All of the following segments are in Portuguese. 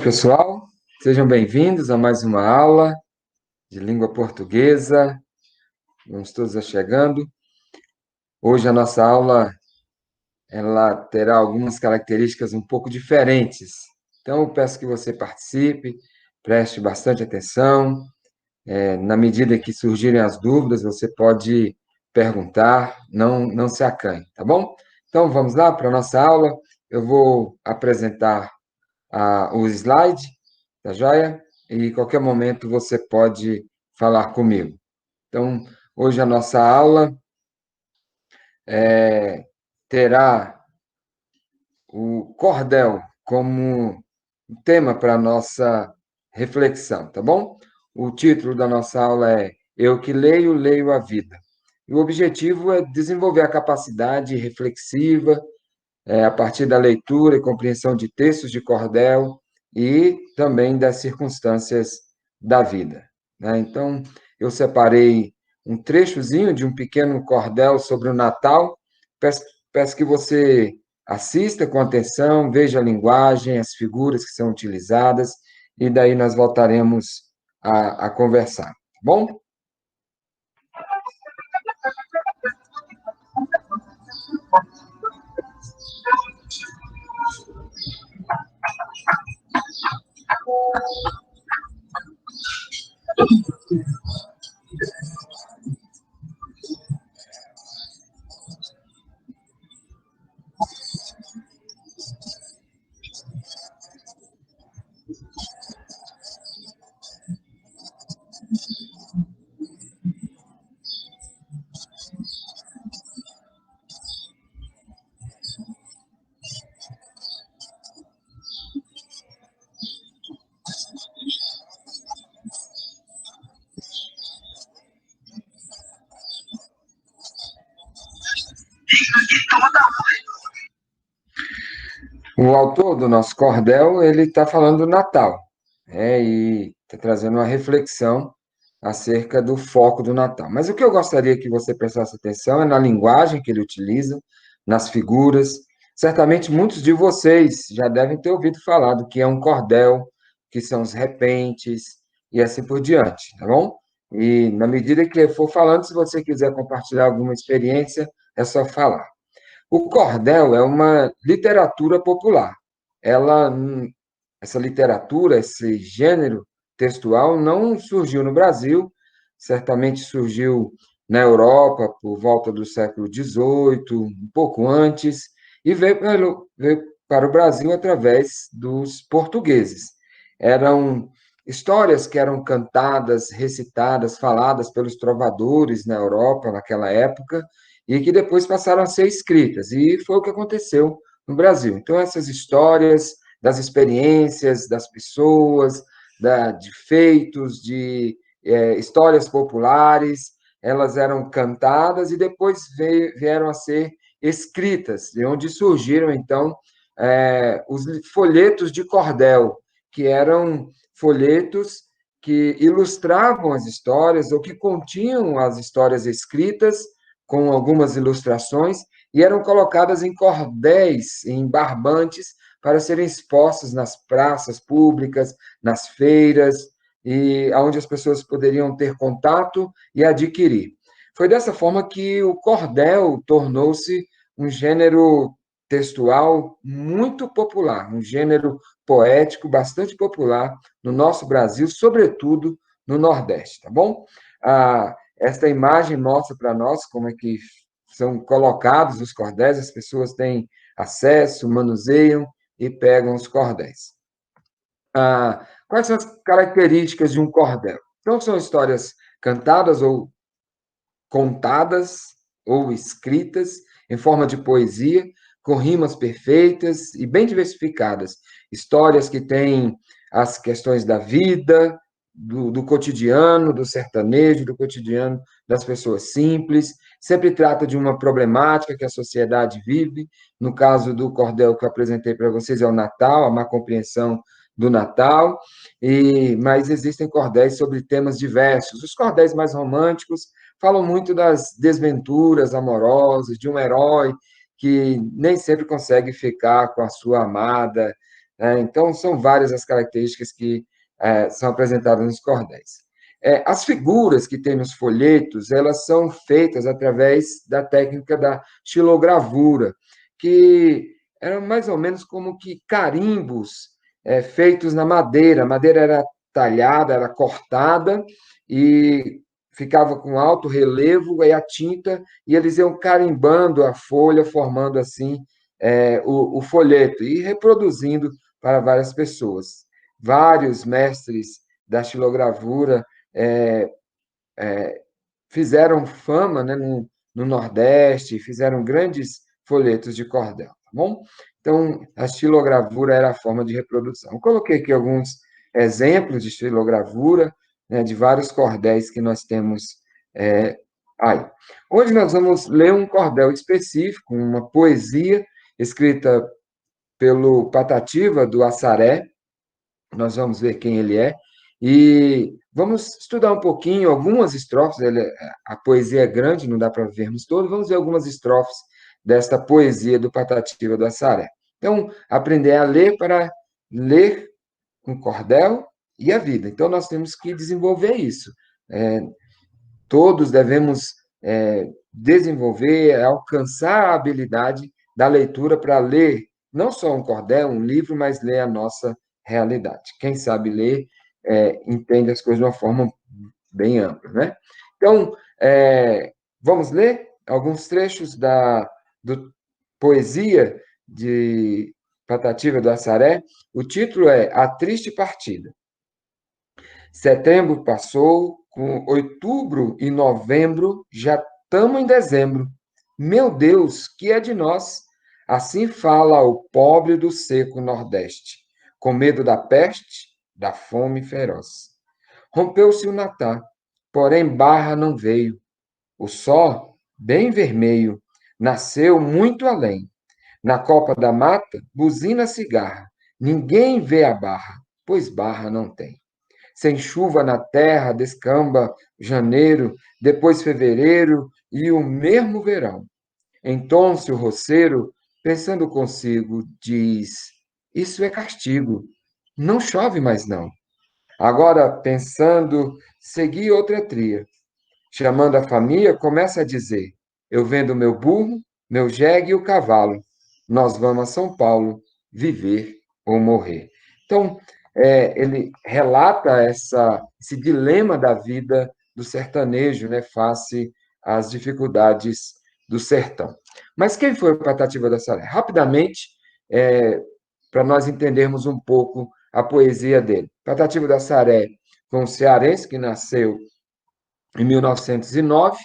Pessoal, sejam bem-vindos a mais uma aula de língua portuguesa. Vamos todos chegando. Hoje a nossa aula ela terá algumas características um pouco diferentes. Então, eu peço que você participe, preste bastante atenção. Na medida que surgirem as dúvidas, você pode perguntar, não se acanhe, tá bom? Então, vamos lá para a nossa aula. Eu vou apresentar o slide, tá joia? E qualquer momento você pode falar comigo. Então, hoje a nossa aula terá o cordel como tema para a nossa reflexão, tá bom? O título da nossa aula é Eu que leio, leio a vida. E o objetivo é desenvolver a capacidade reflexiva, a partir da leitura e compreensão de textos de cordel e também das circunstâncias da vida, né? Então, eu separei um trechozinho de um pequeno cordel sobre o Natal. Peço, peço que você assista com atenção, veja a linguagem, as figuras que são utilizadas, e daí nós voltaremos a conversar, tá bom? O autor do nosso cordel, ele está falando do Natal, né? E está trazendo uma reflexão acerca do foco do Natal. Mas o que eu gostaria que você prestasse atenção é na linguagem que ele utiliza, nas figuras. Certamente muitos de vocês já devem ter ouvido falar do que é um cordel, que são os repentes e assim por diante, tá bom? E na medida que eu for falando, se você quiser compartilhar alguma experiência, é só falar. O cordel é uma literatura popular. Ela, essa literatura, esse gênero textual não surgiu no Brasil, certamente surgiu na Europa por volta do século XVIII, um pouco antes, e veio para o Brasil através dos portugueses. Eram histórias que eram cantadas, recitadas, faladas pelos trovadores na Europa naquela época, e que depois passaram a ser escritas, e foi o que aconteceu no Brasil. Então, essas histórias das experiências das pessoas, de feitos, de histórias populares, elas eram cantadas e depois vieram a ser escritas, de onde surgiram, então, os folhetos de cordel, que eram folhetos que ilustravam as histórias ou que continham as histórias escritas com algumas ilustrações e eram colocadas em cordéis, em barbantes, para serem expostos nas praças públicas, nas feiras, e onde as pessoas poderiam ter contato e adquirir. Foi dessa forma que o cordel tornou-se um gênero textual muito popular, um gênero poético bastante popular no nosso Brasil, sobretudo no Nordeste, tá bom? Esta imagem mostra para nós como é que são colocados os cordéis, as pessoas têm acesso, manuseiam e pegam os cordéis. Quais são as características de um cordel? Então, são histórias cantadas ou contadas ou escritas em forma de poesia, com rimas perfeitas e bem diversificadas. Histórias que têm as questões da vida, do cotidiano, do sertanejo, do cotidiano das pessoas simples. Sempre trata de uma problemática que a sociedade vive. No caso do cordel que eu apresentei para vocês, é o Natal, a má compreensão do Natal, mas existem cordéis sobre temas diversos. Os cordéis mais românticos falam muito das desventuras amorosas, de um herói que nem sempre consegue ficar com a sua amada, né? Então, são várias as características que são apresentadas nos cordéis. As figuras que tem nos folhetos, elas são feitas através da técnica da xilogravura, que eram mais ou menos como que carimbos feitos na madeira. A madeira era talhada, era cortada e ficava com alto relevo, e a tinta, e eles iam carimbando a folha, formando assim o folheto e reproduzindo para várias pessoas. Vários mestres da xilogravura é, fizeram fama, né, no Nordeste, fizeram grandes folhetos de cordel, tá bom? Então, a xilogravura era a forma de reprodução. Eu coloquei aqui alguns exemplos de xilogravura, né, de vários cordéis que nós temos aí. Hoje nós vamos ler um cordel específico, uma poesia escrita pelo Patativa do Assaré. Nós vamos ver quem ele é e vamos estudar um pouquinho algumas estrofes. A poesia é grande, não dá para vermos todo. Vamos ver algumas estrofes desta poesia do Patativa do Assaré. Então, aprender a ler para ler com cordel e a vida. Então, nós temos que desenvolver isso. Todos devemos desenvolver, alcançar a habilidade da leitura para ler não só um cordel, um livro, mas ler a nossa realidade. Quem sabe ler entende as coisas de uma forma bem ampla, né? Então, vamos ler alguns trechos do poesia de Patativa do Assaré. O título é A Triste Partida. Setembro passou, com outubro e novembro, já estamos em dezembro. Meu Deus, que é de nós? Assim fala o pobre do seco Nordeste, com medo da peste, da fome feroz. Rompeu-se o Natal, porém Barra não veio. O sol, bem vermelho, nasceu muito além. Na copa da mata, buzina cigarra. Ninguém vê a Barra, pois Barra não tem. Sem chuva na terra, descamba janeiro, depois fevereiro e o mesmo verão. Então, se o roceiro, pensando consigo, diz: Isso é castigo, não chove mais não. Agora, pensando, segui outra tria. Chamando a família, começa a dizer: Eu vendo meu burro, meu jegue e o cavalo. Nós vamos a São Paulo viver ou morrer. Então, ele relata esse dilema da vida do sertanejo, né, face às dificuldades do sertão. Mas quem foi o Patativa da Saré? Rapidamente, para nós entendermos um pouco a poesia dele. Patativa da Saré foi um cearense que nasceu em 1909,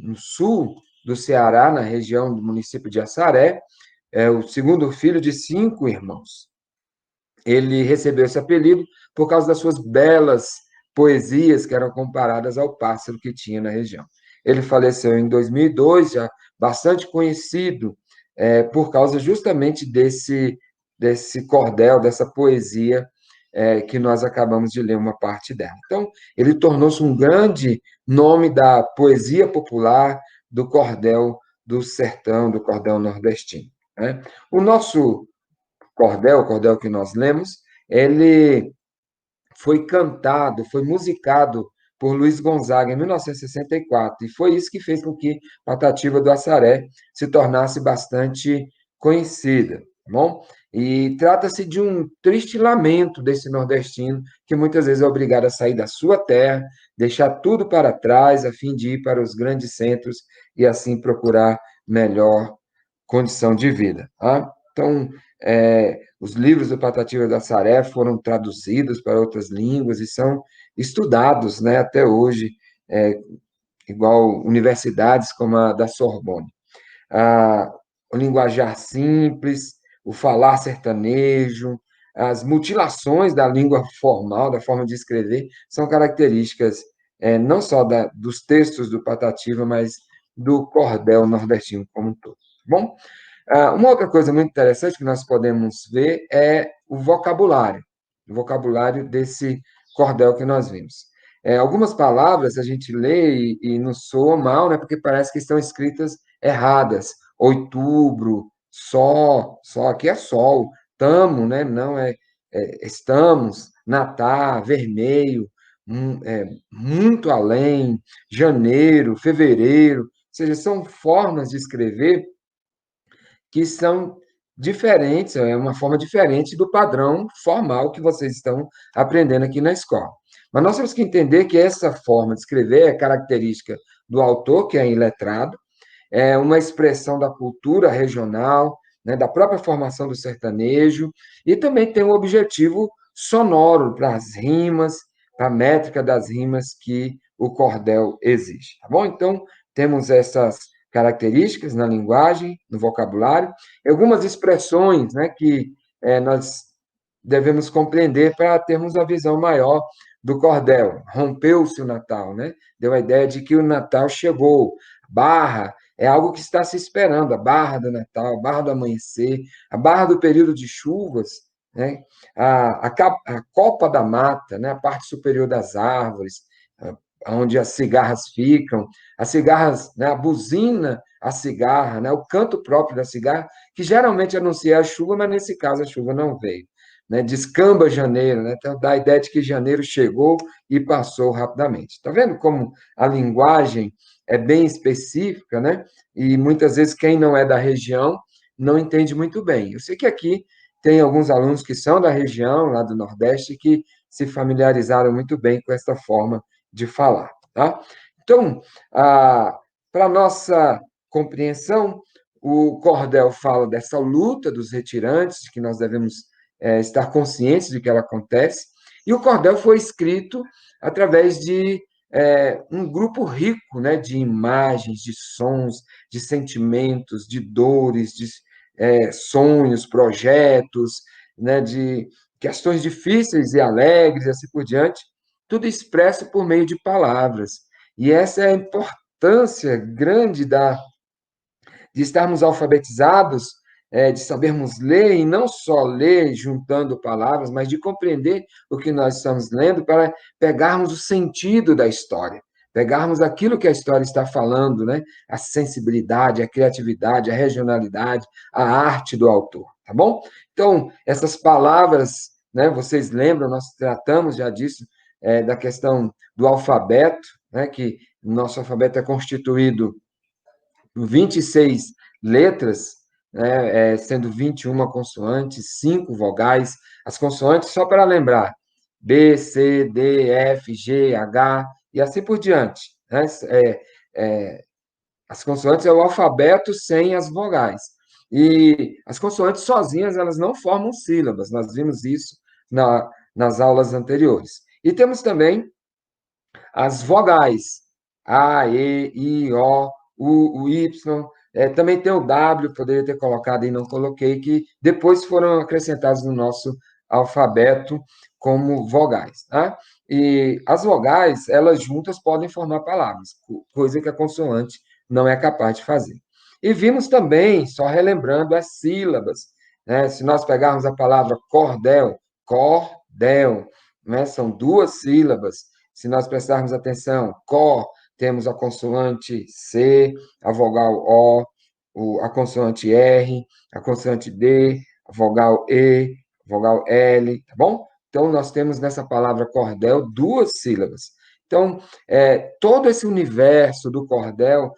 no sul do Ceará, na região do município de Assaré, é o segundo filho de 5 irmãos. Ele recebeu esse apelido por causa das suas belas poesias que eram comparadas ao pássaro que tinha na região. Ele faleceu em 2002, já bastante conhecido por causa justamente desse cordel, dessa poesia que nós acabamos de ler uma parte dela. Então, ele tornou-se um grande nome da poesia popular, do cordel do sertão, do cordel nordestino, né? O nosso o cordel que nós lemos, ele foi cantado, foi musicado por Luiz Gonzaga em 1964, e foi isso que fez com que Patativa do Assaré se tornasse bastante conhecida, tá bom? E trata-se de um triste lamento desse nordestino que muitas vezes é obrigado a sair da sua terra, deixar tudo para trás a fim de ir para os grandes centros e assim procurar melhor condição de vida, tá? Então, os livros do Patativa da Saré foram traduzidos para outras línguas e são estudados, né, até hoje, é, igual universidades como a da Sorbonne. O linguajar simples, o falar sertanejo, as mutilações da língua formal, da forma de escrever, são características não só dos textos do Patativa, mas do cordel nordestino como um todo. Tá bom? Uma outra coisa muito interessante que nós podemos ver é o vocabulário desse cordel que nós vimos. Algumas palavras a gente lê e nos soa mal, né, porque parece que estão escritas erradas. Outubro, só aqui é sol, tamo, né? Não estamos, natá, vermelho, muito além, janeiro, fevereiro, ou seja, são formas de escrever que são diferentes, é uma forma diferente do padrão formal que vocês estão aprendendo aqui na escola. Mas nós temos que entender que essa forma de escrever é característica do autor, que é iletrado, é uma expressão da cultura regional, né, da própria formação do sertanejo, e também tem um objetivo sonoro para as rimas, para a métrica das rimas que o cordel exige, tá bom? Então, temos essas características na linguagem, no vocabulário, e algumas expressões, né, que nós devemos compreender para termos a visão maior do cordel. Rompeu-se o Natal, né? Deu a ideia de que o Natal chegou. Barra é algo que está se esperando, a barra do Natal, a barra do amanhecer, a barra do período de chuvas, né? A copa da mata, né? A parte superior das árvores, onde as cigarras ficam, as cigarras, né? A buzina, a cigarra, né? O canto próprio da cigarra, que geralmente anuncia a chuva, mas nesse caso a chuva não veio. Né? Descamba janeiro, né? Então dá a ideia de que janeiro chegou e passou rapidamente. Está vendo como a linguagem é bem específica, né? E muitas vezes quem não é da região não entende muito bem. Eu sei que aqui tem alguns alunos que são da região, lá do Nordeste, que se familiarizaram muito bem com essa forma de falar, tá? Então, para nossa compreensão, o cordel fala dessa luta dos retirantes, que nós devemos estar conscientes de que ela acontece, e o cordel foi escrito através de um grupo rico, né, de imagens, de sons, de sentimentos, de dores, de sonhos, projetos, né, de questões difíceis e alegres, e assim por diante, tudo expresso por meio de palavras. E essa é a importância grande de estarmos alfabetizados, de sabermos ler, e não só ler juntando palavras, mas de compreender o que nós estamos lendo para pegarmos o sentido da história, pegarmos aquilo que a história está falando, né? A sensibilidade, a criatividade, a regionalidade, a arte do autor, tá bom? Então, essas palavras, né, vocês lembram, nós tratamos já disso, da questão do alfabeto, né, que o nosso alfabeto é constituído 26 letras, né, sendo 21 consoantes, 5 vogais. As consoantes, só para lembrar, B, C, D, F, G, H, e assim por diante. Né? As consoantes é o alfabeto sem as vogais. E as consoantes sozinhas, elas não formam sílabas. Nós vimos isso nas aulas anteriores. E temos também as vogais, A, E, I, o Y, também tem o W, poderia ter colocado e não coloquei, que depois foram acrescentados no nosso alfabeto como vogais. Tá? E as vogais, elas juntas podem formar palavras, coisa que a consoante não é capaz de fazer. E vimos também, só relembrando, as sílabas. Né? Se nós pegarmos a palavra cordel, cordel, né? São duas sílabas. Se nós prestarmos atenção, có, temos a consoante C, a vogal O, a consoante R, a consoante D, a vogal E, a vogal L, tá bom? Então, nós temos nessa palavra cordel duas sílabas. Então, todo esse universo do cordel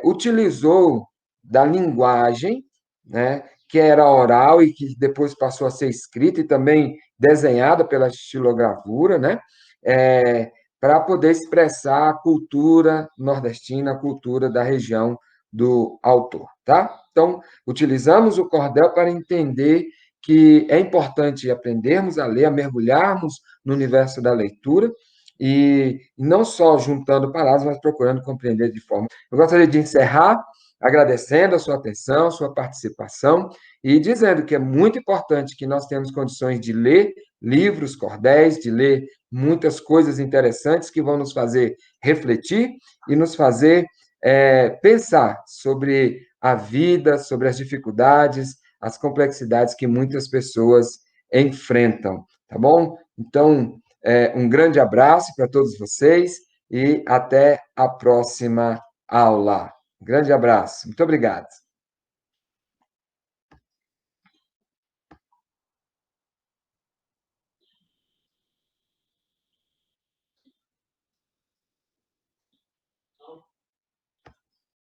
utilizou da linguagem, né, que era oral e que depois passou a ser escrita e também desenhada pela estilogravura, né, para poder expressar a cultura nordestina, a cultura da região do autor, tá? Então, utilizamos o cordel para entender que é importante aprendermos a ler, a mergulharmos no universo da leitura, e não só juntando palavras, mas procurando compreender de forma. Eu gostaria de encerrar agradecendo a sua atenção, sua participação, e dizendo que é muito importante que nós tenhamos condições de ler livros, cordéis, de ler muitas coisas interessantes que vão nos fazer refletir e nos fazer pensar sobre a vida, sobre as dificuldades, as complexidades que muitas pessoas enfrentam, tá bom? Então, um grande abraço para todos vocês e até a próxima aula. Grande abraço. Muito obrigado.